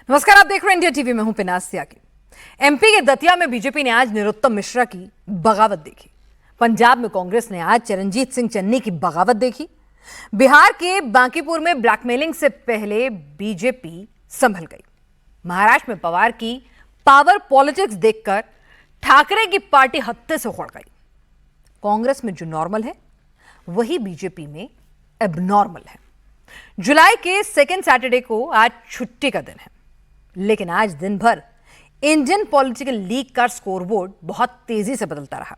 नमस्कार, आप देख रहे हैं इंडिया टीवी में हूं पिनास त्यागी। एमपी के दतिया में बीजेपी ने आज नरोत्तम मिश्रा की बगावत देखी। पंजाब में कांग्रेस ने आज चरणजीत सिंह चन्नी की बगावत देखी। बिहार के बांकीपुर में ब्लैकमेलिंग से पहले बीजेपी संभल गई। महाराष्ट्र में पवार की पावर पॉलिटिक्स देखकर ठाकरे की पार्टी हत्थे से उखड़ गई। कांग्रेस में जो नॉर्मल है वही बीजेपी में एबनॉर्मल है। जुलाई के सेकेंड सैटरडे को आज छुट्टी का दिन है, लेकिन आज दिन भर इंडियन पॉलिटिकल लीग का स्कोरबोर्ड बहुत तेजी से बदलता रहा।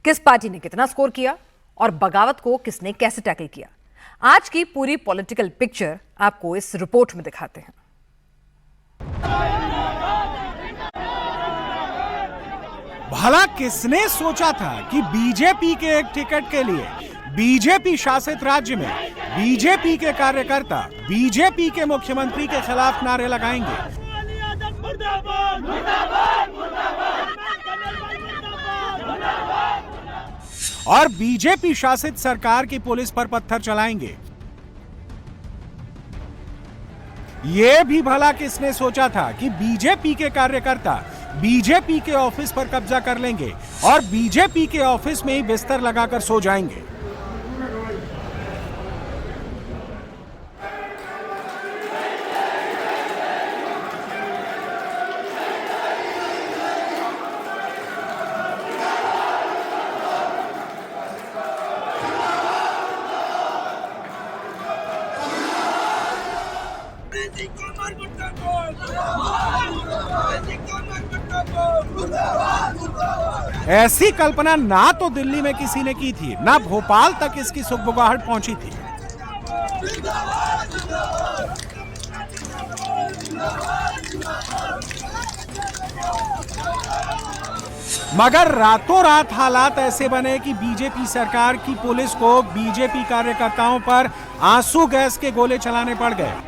किस पार्टी ने कितना स्कोर किया और बगावत को किसने कैसे टैकल किया, आज की पूरी पॉलिटिकल पिक्चर आपको इस रिपोर्ट में दिखाते हैं। भला किसने सोचा था कि बीजेपी के एक टिकट के लिए बीजेपी शासित राज्य में बीजेपी के कार्यकर्ता बीजेपी के मुख्यमंत्री के खिलाफ नारे लगाएंगे और बीजेपी शासित सरकार की पुलिस पर पत्थर चलाएंगे। यह भी भला किसने सोचा था कि बीजेपी के कार्यकर्ता बीजेपी के ऑफिस पर कब्जा कर लेंगे और बीजेपी के ऑफिस में ही बिस्तर लगाकर सो जाएंगे। ऐसी कल्पना ना तो दिल्ली में किसी ने की थी, ना भोपाल तक इसकी सुगबुगाहट पहुंची थी। मगर रातों रात हालात ऐसे बने कि बीजेपी सरकार की पुलिस को बीजेपी कार्यकर्ताओं पर आंसू गैस के गोले चलाने पड़ गए।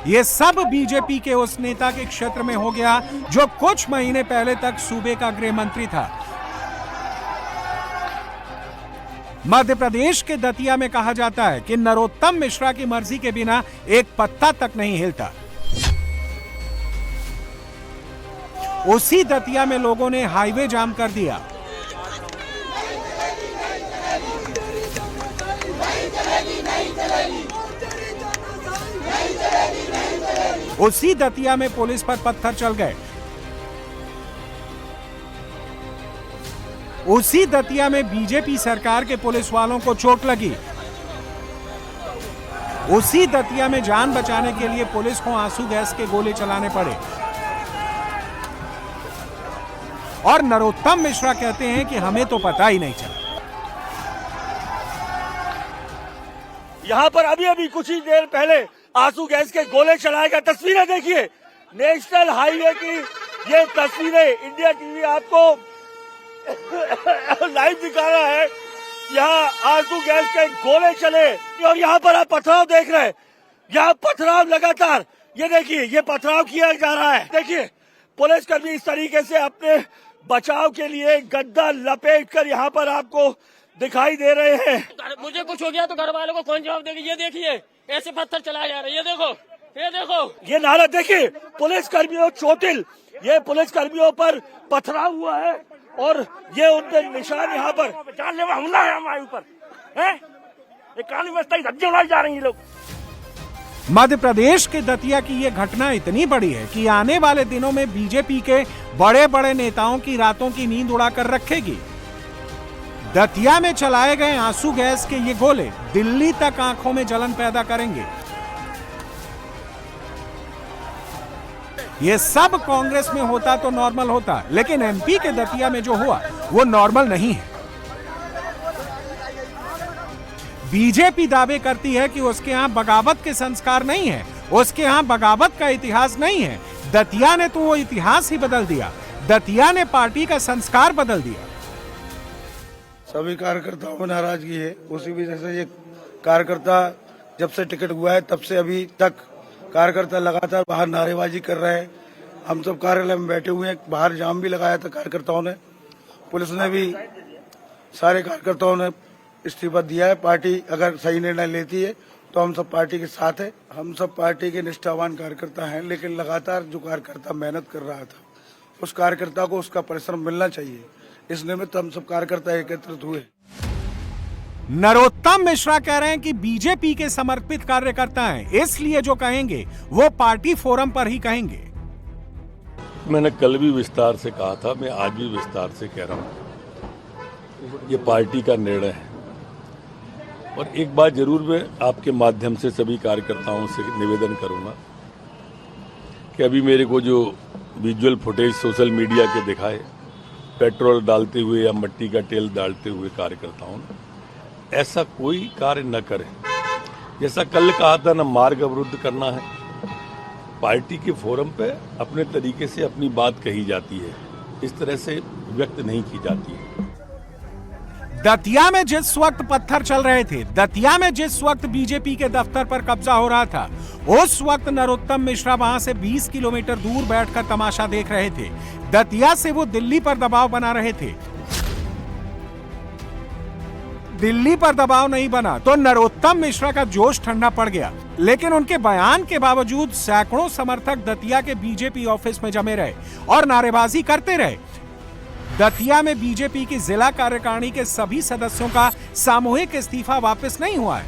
ये सब बीजेपी के उस नेता के क्षेत्र में हो गया जो कुछ महीने पहले तक सूबे का गृह मंत्री था। मध्य प्रदेश के दतिया में कहा जाता है कि नरोत्तम मिश्रा की मर्जी के बिना एक पत्ता तक नहीं हिलता। उसी दतिया में लोगों ने हाईवे जाम कर दिया। उसी दतिया में पुलिस पर पत्थर चल गए। उसी दतिया में बीजेपी सरकार के पुलिस वालों को चोट लगी। उसी दतिया में जान बचाने के लिए पुलिस को आंसू गैस के गोले चलाने पड़े। और नरोत्तम मिश्रा कहते हैं कि हमें तो पता ही नहीं चला। यहाँ पर अभी कुछ ही देर पहले आंसू गैस के गोले चलाए गए। तस्वीरें देखिए, नेशनल हाईवे की ये तस्वीरें इंडिया टीवी आपको लाइव दिखा रहा है। यहाँ आंसू गैस के गोले चले और यहाँ पर आप पथराव देख रहे हैं। यहाँ पथराव लगातार, ये देखिए, ये पथराव किया जा रहा है। देखिए, पुलिसकर्मी इस तरीके से अपने बचाव के लिए गद्दा लपेट कर यहाँ पर आपको दिखाई दे रहे हैं। मुझे कुछ हो गया तो घर वालों को कौन जवाब देगा? ये देखिए, ऐसे पत्थर चलाए जा रहे हैं। ये देखो, ये देखो, ये नारा देखिए। पुलिसकर्मियों चोटिल, ये पुलिसकर्मियों पर पथराव हुआ है और ये उनके निशान यहाँ पर जानलेवा हमला है हमारे ऊपर है। ये कानून व्यवस्था की धज्जियां उड़ाई जा रही है लोग। मध्य प्रदेश के दतिया की ये घटना इतनी बड़ी है कि आने वाले दिनों में बीजेपी के बड़े बड़े नेताओं की रातों की नींद उड़ाकर रखेगी। दतिया में चलाए गए आंसू गैस के ये गोले दिल्ली तक आंखों में जलन पैदा करेंगे। ये सब कांग्रेस में होता तो नॉर्मल होता, लेकिन एमपी के दतिया में जो हुआ वो नॉर्मल नहीं है। बीजेपी दावे करती है कि उसके यहां बगावत के संस्कार नहीं है, उसके यहां बगावत का इतिहास नहीं है। दतिया ने तो वो इतिहास ही बदल दिया। दतिया ने पार्टी का संस्कार बदल दिया। सभी कार्यकर्ताओं में नाराजगी है। उसी वजह से ये कार्यकर्ता जब से टिकट हुआ है तब से अभी तक कार्यकर्ता लगातार बाहर नारेबाजी कर रहे हैं। हम सब कार्यालय में बैठे हुए हैं। बाहर जाम भी लगाया था कार्यकर्ताओं ने। पुलिस ने भी, सारे कार्यकर्ताओं ने इस्तीफा दिया है। पार्टी अगर सही निर्णय लेती है तो हम सब पार्टी के साथ है। हम सब पार्टी के निष्ठावान कार्यकर्ता हैं, लेकिन लगातार जो कार्यकर्ता मेहनत कर रहा था उस कार्यकर्ता को उसका परिश्रम मिलना चाहिए। इस निमित्त हम सब कार्यकर्ता एकत्रित हुए। नरोत्तम मिश्रा कह रहे हैं कि बीजेपी के समर्पित कार्यकर्ता हैं, इसलिए जो कहेंगे वो पार्टी फोरम पर ही कहेंगे। मैंने कल भी विस्तार से कहा था, मैं आज भी विस्तार से कह रहा हूं, ये पार्टी का निर्णय है। और एक बात जरूर मैं आपके माध्यम से सभी कार्यकर्ताओं से निवेदन करूंगा कि अभी मेरे को जो विजुअल फुटेज सोशल मीडिया के दिखाए पेट्रोल डालते हुए या मिट्टी का तेल डालते हुए कार्यकर्ताओं ने, ऐसा कोई कार्य न करें। जैसा कल कहा था, न मार्ग अवरुद्ध करना है। पार्टी के फोरम पे अपने तरीके से अपनी बात कही जाती है, इस तरह से व्यक्त नहीं की जाती है। दतिया में जिस वक्त पत्थर चल रहे थे, दतिया में जिस वक्त बीजेपी के दफ्तर पर कब्जा हो रहा था, उस वक्त नरोत्तम मिश्रा वहां से 20 किलोमीटर दूर बैठकर तमाशा देख रहे थे। दतिया से वो दिल्ली पर दबाव बना रहे थे। दिल्ली पर दबाव नहीं बना तो नरोत्तम मिश्रा का जोश ठंडा पड़ गया, लेकिन उनके बयान के बावजूद सैकड़ों समर्थक दतिया के बीजेपी ऑफिस में जमे रहे और नारेबाजी करते रहे। दतिया में बीजेपी की जिला कार्यकारिणी के सभी सदस्यों का सामूहिक इस्तीफा वापस नहीं हुआ है।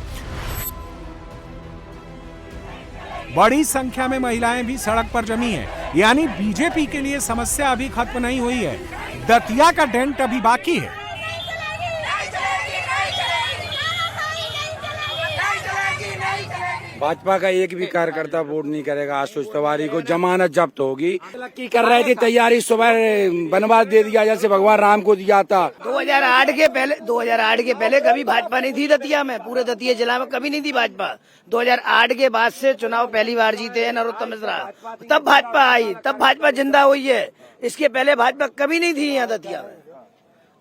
बड़ी संख्या में महिलाएं भी सड़क पर जमी हैं, यानी बीजेपी के लिए समस्या अभी खत्म नहीं हुई है। दतिया का डेंट अभी बाकी है। भाजपा का एक भी कार्यकर्ता वोट नहीं करेगा। आशुतोष तिवारी को जमानत जब्त होगी। की कर रहे थे तैयारी, सुबह वनवास दे दिया जैसे भगवान राम को दिया था। 2008 के पहले कभी भाजपा नहीं थी दतिया में, पूरे दतिया जिला में कभी नहीं थी भाजपा। 2008 के बाद से चुनाव पहली बार जीते हैं नरोत्तम मिश्रा, तब भाजपा आई, तब भाजपा जिंदा हुई है। इसके पहले भाजपा कभी नहीं थी यहाँ दतिया में,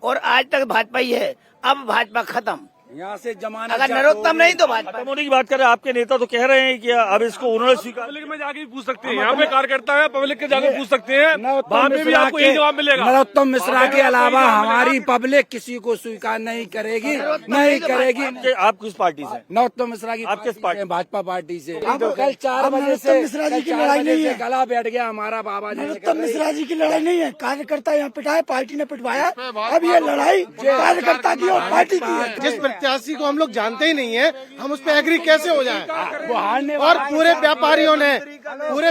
और आज तक भाजपा ही है। अब भाजपा खत्म, यहाँ से जमानत अगर नरोत्तम नहीं तो भाजपा। खत्म होने की बात कर रहे हैं। आपके नेता तो कह रहे हैं कि अब इसको उन्होंने स्वीकार। पब्लिक में जाके पूछ सकते हैं, यहाँ पे कार्यकर्ता है, पब्लिक के जाके पूछ सकते हैं, वहाँ पे भी आपको यही जवाब मिलेगा। नरोत्तम मिश्रा के अलावा हमारी पब्लिक किसी को स्वीकार नहीं करेगी, नहीं करेगी। आप किस पार्टी से? नरोत्तम मिश्रा की आप किस पार्टी? भाजपा पार्टी से। कल 4 बजे से मिश्रा जी की लड़ाई नहीं है, गला बैठ गया हमारा बाबा जी। नरोत्तम मिश्रा जी की लड़ाई नहीं है, कार्यकर्ता यहाँ पिटाए, पार्टी ने पिटवाया। अब ये लड़ाई कार्यकर्ता की और पार्टी की है। जिस प्रत्याशी को हम लोग जानते ही नहीं है, हम उस पर एग्री कैसे हो जाएं? और पूरे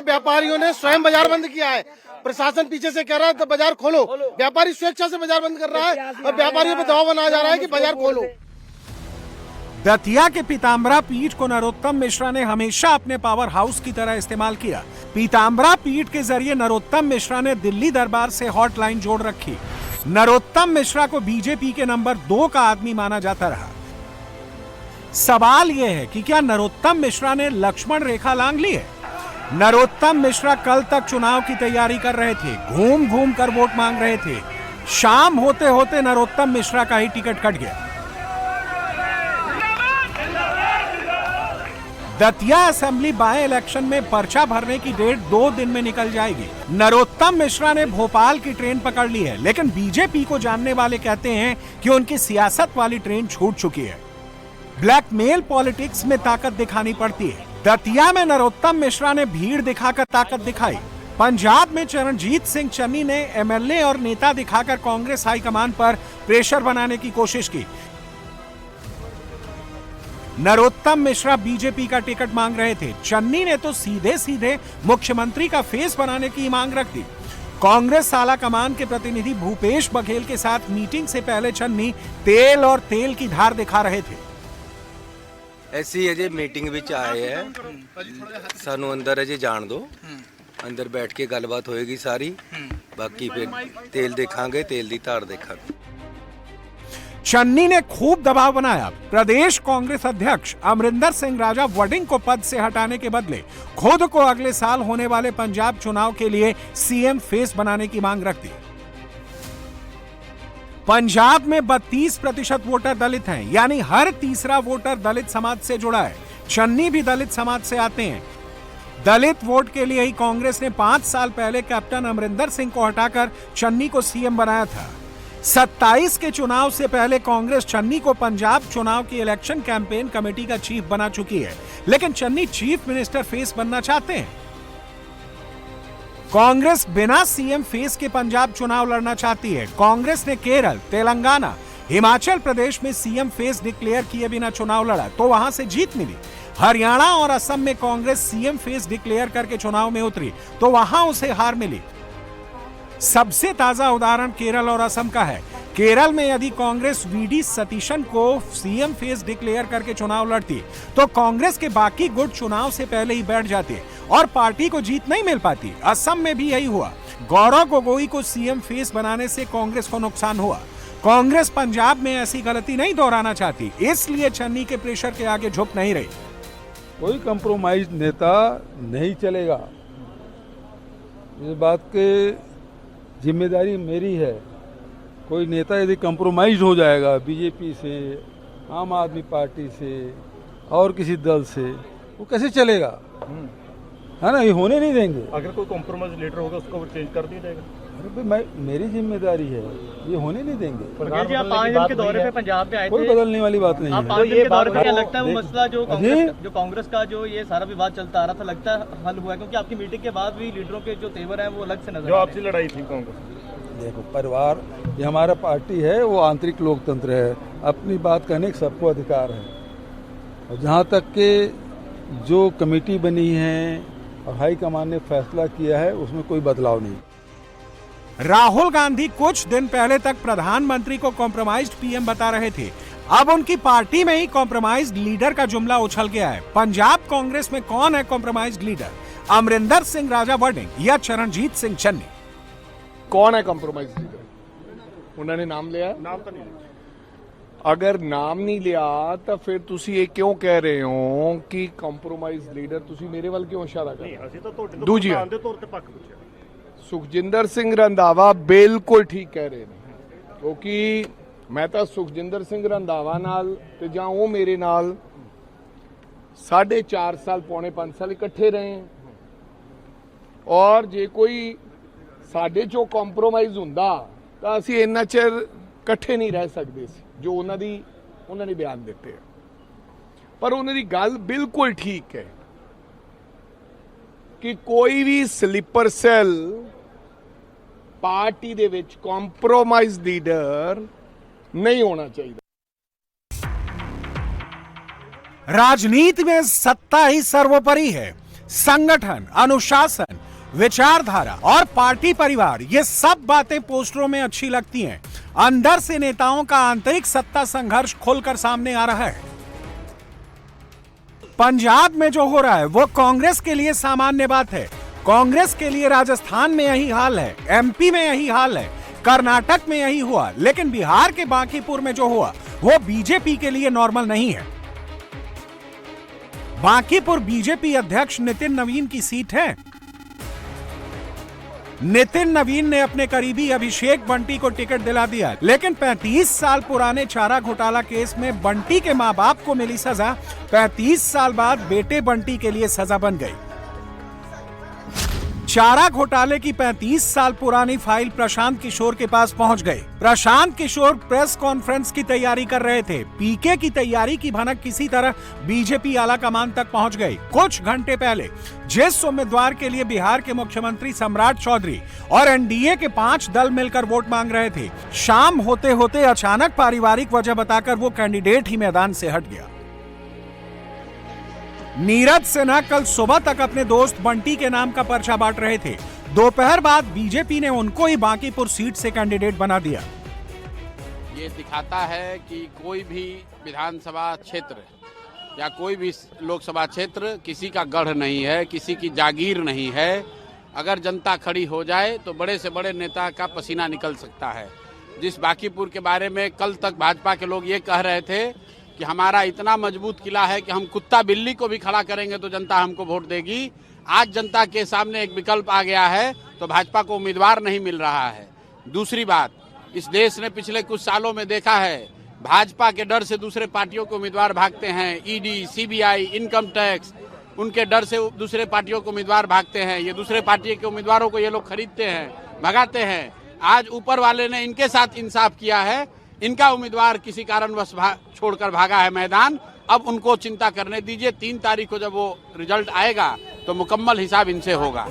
व्यापारियों ने स्वयं बाजार बंद किया है। प्रशासन पीछे से कह रहा है तो बाजार खोलो, व्यापारी स्वेच्छा से बाजार बंद कर रहा है और व्यापारियों पर दबाव बनाया जा रहा है कि बाजार खोलो। दतिया के पीताम्बरा पीठ को नरोत्तम मिश्रा ने हमेशा अपने पावर हाउस की तरह इस्तेमाल किया। पीताम्बरा पीठ के जरिए नरोत्तम मिश्रा ने दिल्ली दरबार से हॉटलाइन जोड़ रखी। नरोत्तम मिश्रा को बीजेपी के नंबर 2 का आदमी माना जाता रहा। सवाल यह है कि क्या नरोत्तम मिश्रा ने लक्ष्मण रेखा लांघ ली है? नरोत्तम मिश्रा कल तक चुनाव की तैयारी कर रहे थे, घूम घूम कर वोट मांग रहे थे। शाम होते होते नरोत्तम मिश्रा का ही टिकट कट गया। दतिया असेंबली बाय इलेक्शन में पर्चा भरने की डेट 2 दिन में निकल जाएगी। नरोत्तम मिश्रा ने भोपाल की ट्रेन पकड़ ली है, लेकिन बीजेपी को जानने वाले कहते हैं कि उनकी सियासत वाली ट्रेन छूट चुकी है। ब्लैकमेल पॉलिटिक्स में ताकत दिखानी पड़ती है। दतिया में नरोत्तम मिश्रा ने भीड़ दिखाकर ताकत दिखाई। पंजाब में चरणजीत सिंह चन्नी ने एमएलए और नेता दिखाकर कांग्रेस हाईकमान पर प्रेशर बनाने की कोशिश की। नरोत्तम मिश्रा बीजेपी का टिकट मांग रहे थे, चन्नी ने तो सीधे सीधे मुख्यमंत्री का फेस बनाने की मांग रख दी। कांग्रेस आला कमान के प्रतिनिधि भूपेश बघेल के साथ मीटिंग से पहले चन्नी तेल और तेल की धार दिखा रहे थे। ऐसी अजय मीटिंग विच आए है, सानू अंदर अजय जान दो, अंदर बैठ के गलबात होएगी सारी, बाकी फिर तेल देखांगे, तेल दी धार देखांगे। चन्नी ने खूब दबाव बनाया। प्रदेश कांग्रेस अध्यक्ष अमरिंदर सिंह राजा वडिंग को पद से हटाने के बदले खुद को अगले साल होने वाले पंजाब चुनाव के लिए सीएम फेस बनाने की मांग रख दी। पंजाब में 32% वोटर दलित हैं, यानी हर तीसरा वोटर दलित समाज से जुड़ा है। चन्नी भी दलित समाज से आते हैं। दलित वोट के लिए ही कांग्रेस ने 5 साल पहले कैप्टन अमरिंदर सिंह को हटाकर चन्नी को सीएम बनाया था। 27 के चुनाव से पहले कांग्रेस चन्नी को पंजाब चुनाव की इलेक्शन कैंपेन कमेटी का चीफ बना चुकी है, लेकिन चन्नी चीफ मिनिस्टर फेस बनना चाहते हैं। कांग्रेस बिना सीएम फेस के पंजाब चुनाव लड़ना चाहती है। कांग्रेस ने केरल, तेलंगाना, हिमाचल प्रदेश में सीएम फेस डिक्लेयर किए बिना चुनाव लड़ा तो वहां से जीत मिली। हरियाणा और असम में कांग्रेस सीएम फेस डिक्लेयर करके चुनाव में उतरी तो वहां उसे हार मिली। सबसे ताजा उदाहरण केरल और असम का है। केरल में यदि कांग्रेस वीडी सतीशन को सीएम फेस डिक्लेयर करके चुनाव लड़ती तो कांग्रेस के बाकी गुट चुनाव से पहले ही बैठ जाते और पार्टी को जीत नहीं मिल पाती। असम में भी यही हुआ। गौरव गोगोई को सीएम फेस बनाने से कांग्रेस को नुकसान हुआ। कांग्रेस पंजाब में ऐसी गलती नहीं दोहराना चाहती, इसलिए चन्नी के प्रेशर के आगे झुक नहीं रही। कोई कंप्रोमाइज नेता नहीं चलेगा, इस बात के जिम्मेदारी मेरी है। कोई नेता यदि कंप्रोमाइज हो जाएगा बीजेपी से, आम आदमी पार्टी से और किसी दल से, वो कैसे चलेगा, है ना? ये होने नहीं देंगे। अगर कोई कॉम्प्रोमाइज लीडर होगा उसको चेंज कर दिया जाएगा। अरे मेरी जिम्मेदारी है, ये होने नहीं देंगे। जी, आप 5 दिन के दौरे पे पंजाब में आए थे, कोई बदलने वाली बात नहीं है। 5 दिन के दौरे पे क्या लगता है वो मसला जो कांग्रेस का जो ये सारा विवाद चलता आ रहा था, लगता है हल हुआ है? क्योंकि आपकी मीटिंग के बाद भी लीडरों के जो तेवर है वो अलग से नजर जो आपसी लड़ाई थी कांग्रेस। देखो, परिवार ये हमारा पार्टी है, वो आंतरिक लोकतंत्र है, अपनी बात कहने का सबको अधिकार है। और जहाँ तक के जो कमेटी बनी है और हाईकमान ने फैसला किया है उसमें कोई बदलाव नहीं। राहुल गांधी कुछ दिन पहले तक प्रधानमंत्री को कॉम्प्रोमाइज्ड पीएम बता रहे थे। अब उनकी पार्टी में ही कॉम्प्रोमाइज्ड लीडर का जुमला उछल गया है। पंजाब कांग्रेस में कौन है कॉम्प्रोमाइज्ड लीडर? अमरिंदर सिंह राजा वर्डिंग या चरणजीत सिंह चन्नी? कौन है कॉम्प्रोमाइज लीडर? उन्होंने नाम लिया? नाम तो नहीं। अगर नाम नहीं लिया तो फिर तुसी ये क्यों कह रहे हो कि कॉम्प्रोमाइज लीडर? तुसी मेरे वाल क्यों इशारा कर रहे हो? दूजी सुखजिंदर सिंह रंधावा बिल्कुल ठीक कह रहे हैं, क्योंकि मैं तो सुखजिंदर सिंह रंधावा नाल ते जां वो मेरे नाल 4.5 साल पौने 5 साल इकट्ठे रहे हैं। और जे कोई साडे चो कॉम्प्रोमाइज हुंदा तो असीं इन्ना चिर इकट्ठे नहीं रह सकते सी जो उन्होंने बयान दिते है। पर उन्होंने गल बिल्कुल ठीक है कि कोई भी स्लीपर सेल पार्टी दे विच कॉम्प्रोमाइज लीडर नहीं होना चाहिए। राजनीति में सत्ता ही सर्वोपरि है। संगठन, अनुशासन, विचारधारा और पार्टी परिवार, ये सब बातें पोस्टरों में अच्छी लगती हैं। अंदर से नेताओं का आंतरिक सत्ता संघर्ष खुलकर सामने आ रहा है। पंजाब में जो हो रहा है वो कांग्रेस के लिए सामान्य बात है। कांग्रेस के लिए राजस्थान में यही हाल है, एमपी में यही हाल है, कर्नाटक में यही हुआ, लेकिन बिहार के बांकीपुर में जो हुआ वो बीजेपी के लिए नॉर्मल नहीं है। बांकीपुर बीजेपी अध्यक्ष नितिन नवीन की सीट है। नितिन नवीन ने अपने करीबी अभिषेक बंटी को टिकट दिला दिया, लेकिन 35 साल पुराने चारा घोटाला केस में बंटी के मां बाप को मिली सजा 35 साल बाद बेटे बंटी के लिए सजा बन गई। चारा घोटाले की 35 साल पुरानी फाइल प्रशांत किशोर के पास पहुंच गई। प्रशांत किशोर प्रेस कॉन्फ्रेंस की तैयारी कर रहे थे। पीके की तैयारी की भनक किसी तरह बीजेपी आला कमान तक पहुंच गई। कुछ घंटे पहले जिस उम्मीदवार के लिए बिहार के मुख्यमंत्री सम्राट चौधरी और एनडीए के 5 दल मिलकर वोट मांग रहे थे, शाम होते होते अचानक पारिवारिक वजह बताकर वो कैंडिडेट ही मैदान से हट गया। नीरज सिन्हा कल सुबह तक अपने दोस्त बंटी के नाम का पर्चा बांट रहे थे। दोपहर बाद बीजेपी ने उनको ही बांकीपुर सीट से कैंडिडेट बना दिया। ये दिखाता है कि कोई भी विधानसभा क्षेत्र या कोई भी लोकसभा क्षेत्र किसी का गढ़ नहीं है, किसी की जागीर नहीं है। अगर जनता खड़ी हो जाए तो बड़े से बड़े नेता का पसीना निकल सकता है। जिस बांकीपुर के बारे में कल तक भाजपा के लोग ये कह रहे थे कि हमारा इतना मजबूत किला है कि हम कुत्ता बिल्ली को भी खड़ा करेंगे तो जनता हमको वोट देगी, आज जनता के सामने एक विकल्प आ गया है तो भाजपा को उम्मीदवार नहीं मिल रहा है। दूसरी बात, इस देश ने पिछले कुछ सालों में देखा है भाजपा के डर से दूसरे पार्टियों के उम्मीदवार भागते हैं। ईडी, सीबीआई, इनकम टैक्स, उनके डर से दूसरे पार्टियों के उम्मीदवार भागते हैं। ये दूसरे पार्टी के उम्मीदवारों को ये लोग खरीदते हैं, भगाते हैं। आज ऊपर वाले ने इनके साथ इंसाफ किया है। इनका उम्मीदवार किसी कारणवश छोड़कर भागा है मैदान। अब उनको चिंता करने दीजिए। 3 तारीख को जब वो रिजल्ट आएगा तो मुकम्मल हिसाब इनसे होगा।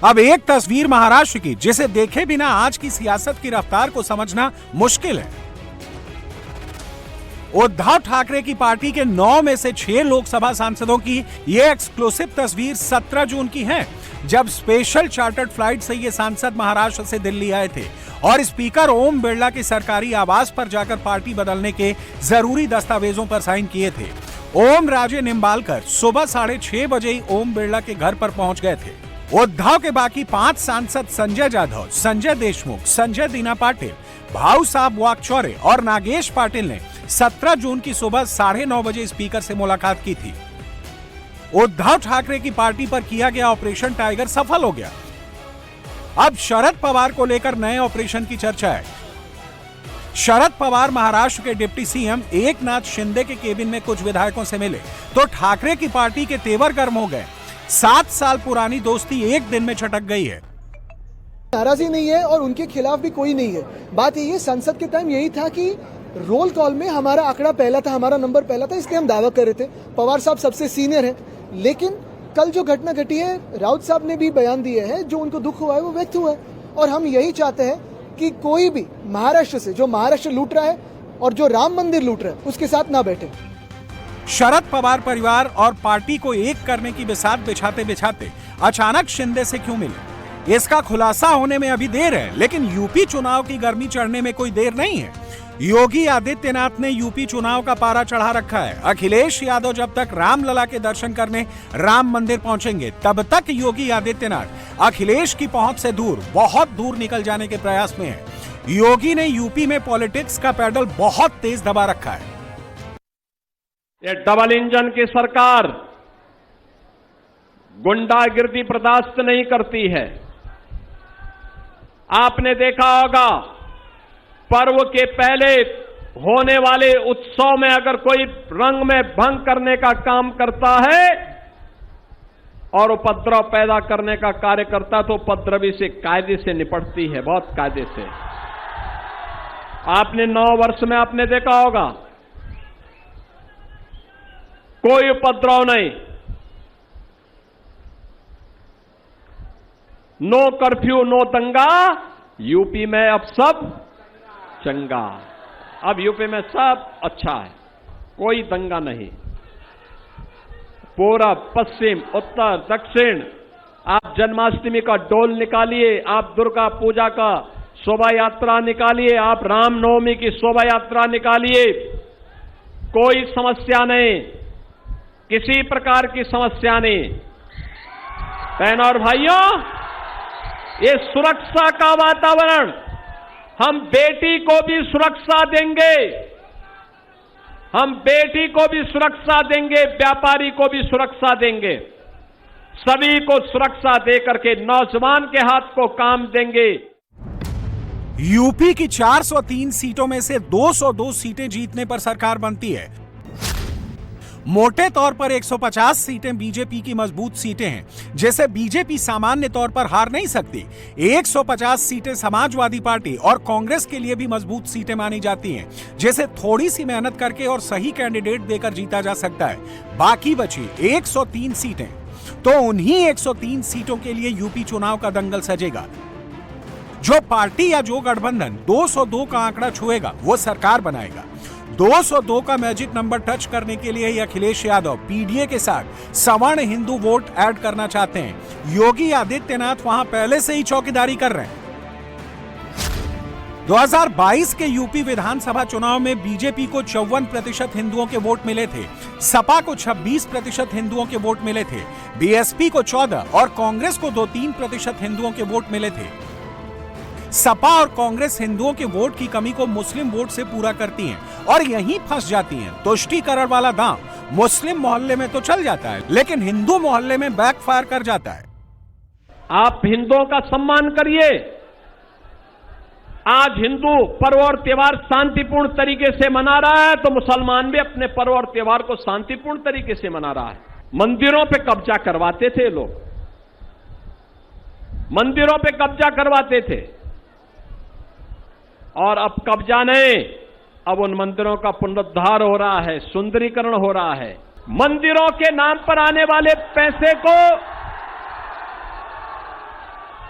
अब एक तस्वीर महाराष्ट्र की, जिसे देखे बिना आज की सियासत की रफ्तार को समझना मुश्किल है। उद्धव ठाकरे की पार्टी के 9 में से 6 लोकसभा सांसदों की ये एक्सक्लूसिव तस्वीर 17 जून की है, जब स्पेशल चार्टर्ड फ्लाइट से ये सांसद महाराष्ट्र से दिल्ली आए थे और स्पीकर ओम बिरला के सरकारी आवास पर जाकर पार्टी बदलने के जरूरी दस्तावेजों पर साइन किए थे। ओम राजे निम्बालकर सुबह 6:30 बजे ही ओम बिरला के घर पर पहुंच गए थे। उद्धव के बाकी 5 सांसद संजय जाधव, संजय देशमुख, संजय दीना पाटिल, भाऊ साहब वाकचौरे और नागेश पाटिल ने 17 जून की सुबह 9:30 बजे स्पीकर से मुलाकात की थी। उद्धव ठाकरे की पार्टी पर किया गया ऑपरेशन टाइगर सफल हो गया। अब शरद पवार को लेकर नए ऑपरेशन की चर्चा है। शरद पवार महाराष्ट्र के डिप्टी सीएम एकनाथ शिंदे के केबिन में कुछ विधायकों से मिले तो ठाकरे की पार्टी के तेवर गर्म हो गए। 7 साल पुरानी दोस्ती एक दिन में छटक गई है। नाराजी नहीं है और उनके खिलाफ भी कोई नहीं है। बात यही है, संसद के टाइम यही था कि रोल कॉल में हमारा आंकड़ा पहला था, हमारा नंबर पहला था, इसलिए हम दावा कर रहे थे। पवार साहब सबसे सीनियर हैं, लेकिन कल जो घटना घटी है, राउत साहब ने भी बयान दिए हैं, जो उनको दुख हुआ है वो व्यक्त हुआ है। और हम यही चाहते हैं कि कोई भी महाराष्ट्र से, जो महाराष्ट्र लूट रहा है और जो राम मंदिर लूट रहा है, उसके साथ ना बैठे। शरद पवार परिवार और पार्टी को एक करने की बिसात बिछाते बिछाते अचानक शिंदे से क्यों मिले, इसका खुलासा होने में अभी देर है। लेकिन यूपी चुनाव की गर्मी चढ़ने में कोई देर नहीं है। योगी आदित्यनाथ ने यूपी चुनाव का पारा चढ़ा रखा है। अखिलेश यादव जब तक रामलला के दर्शन करने राम मंदिर पहुंचेंगे, तब तक योगी आदित्यनाथ अखिलेश की पहुंच से दूर, बहुत दूर निकल जाने के प्रयास में है। योगी ने यूपी में पॉलिटिक्स का पैडल बहुत तेज दबा रखा है। ये डबल इंजन की सरकार गुंडागिर्दी बर्दाश्त नहीं करती है। आपने देखा होगा, पर्व के पहले होने वाले उत्सव में अगर कोई रंग में भंग करने का काम करता है और उपद्रव पैदा करने का कार्य करता है, तो उपद्रवी से कायदे से निपटती है, बहुत कायदे से। आपने 9 वर्ष में आपने देखा होगा, कोई उपद्रव नहीं, नो कर्फ्यू, नो दंगा। यूपी में अब सब चंगा, अब यूपी में सब अच्छा है, कोई दंगा नहीं। पूरब, पश्चिम, उत्तर, दक्षिण, आप जन्माष्टमी का डोल निकालिए, आप दुर्गा पूजा का शोभा यात्रा निकालिए, आप रामनवमी की शोभा यात्रा निकालिए, कोई समस्या नहीं, किसी प्रकार की समस्या नहीं। बहनों और भाइयों, ये सुरक्षा का वातावरण, हम बेटी को भी सुरक्षा देंगे, हम बेटी को भी सुरक्षा देंगे, व्यापारी को भी सुरक्षा देंगे, सभी को सुरक्षा देकर के नौजवान के हाथ को काम देंगे। यूपी की 403 सीटों में से 202 सीटें जीतने पर सरकार बनती है। मोटे तौर पर 150 सीटें बीजेपी की मजबूत सीटें हैं, जैसे बीजेपी सामान्य तौर पर हार नहीं सकती। 150 सीटें समाजवादी पार्टी और कांग्रेस के लिए भी मजबूत सीटें मानी जाती हैं, जैसे थोड़ी सी मेहनत करके और सही कैंडिडेट देकर जीता जा सकता है। बाकी बची 103 सीटें, तो उन्हीं 103 सीटों के लिए यूपी चुनाव का दंगल सजेगा। जो पार्टी या जो गठबंधन 202 का आंकड़ा छुएगा, वो सरकार बनाएगा। 202 का मैजिक नंबर टच करने के लिए ही अखिलेश यादव पीडीए के साथ सवर्ण हिंदू वोट ऐड करना चाहते हैं। योगी आदित्यनाथ वहां पहले से ही चौकीदारी कर रहे हैं। 2022 के यूपी विधानसभा चुनाव में बीजेपी को 54% हिंदुओं के वोट मिले थे, सपा को 26% हिंदुओं के वोट मिले थे, बीएसपी को 14 और कांग्रेस को 2-3% हिंदुओं के वोट मिले थे। सपा और कांग्रेस हिंदुओं के वोट की कमी को मुस्लिम वोट से पूरा करती हैं और यहीं फंस जाती हैं। तुष्टीकरण वाला दांव मुस्लिम मोहल्ले में तो चल जाता है, लेकिन हिंदू मोहल्ले में बैकफायर कर जाता है। आप हिंदुओं का सम्मान करिए। आज हिंदू पर्व और त्योहार शांतिपूर्ण तरीके से मना रहा है, तो मुसलमान भी अपने पर्व और त्योहार को शांतिपूर्ण तरीके से मना रहा है। मंदिरों पे कब्जा करवाते थे लोग, मंदिरों पे कब्जा करवाते थे, और अब कब्जा नहीं, अब उन मंदिरों का पुनरुद्धार हो रहा है, सुंदरीकरण हो रहा है। मंदिरों के नाम पर आने वाले पैसे को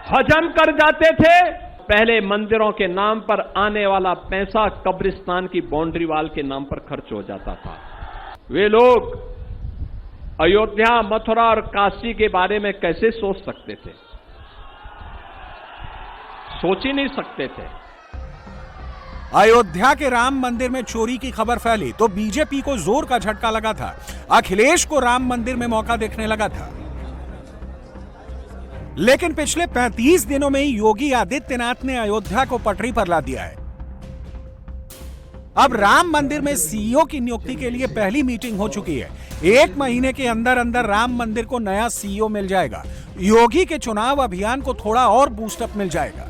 हजम कर जाते थे। पहले मंदिरों के नाम पर आने वाला पैसा कब्रिस्तान की बाउंड्री वाल के नाम पर खर्च हो जाता था। वे लोग अयोध्या, मथुरा और काशी के बारे में कैसे सोच सकते थे? सोच ही नहीं सकते थे। अयोध्या के राम मंदिर में चोरी की खबर फैली तो बीजेपी को जोर का झटका लगा था। अखिलेश को राम मंदिर में मौका देखने लगा था, लेकिन पिछले 35 दिनों में ही योगी आदित्यनाथ ने अयोध्या को पटरी पर ला दिया है। अब राम मंदिर में सीईओ की नियुक्ति के लिए पहली मीटिंग हो चुकी है। 1 महीने के अंदर अंदर राम मंदिर को नया सीईओ मिल जाएगा। योगी के चुनाव अभियान को थोड़ा और बूस्टअप मिल जाएगा।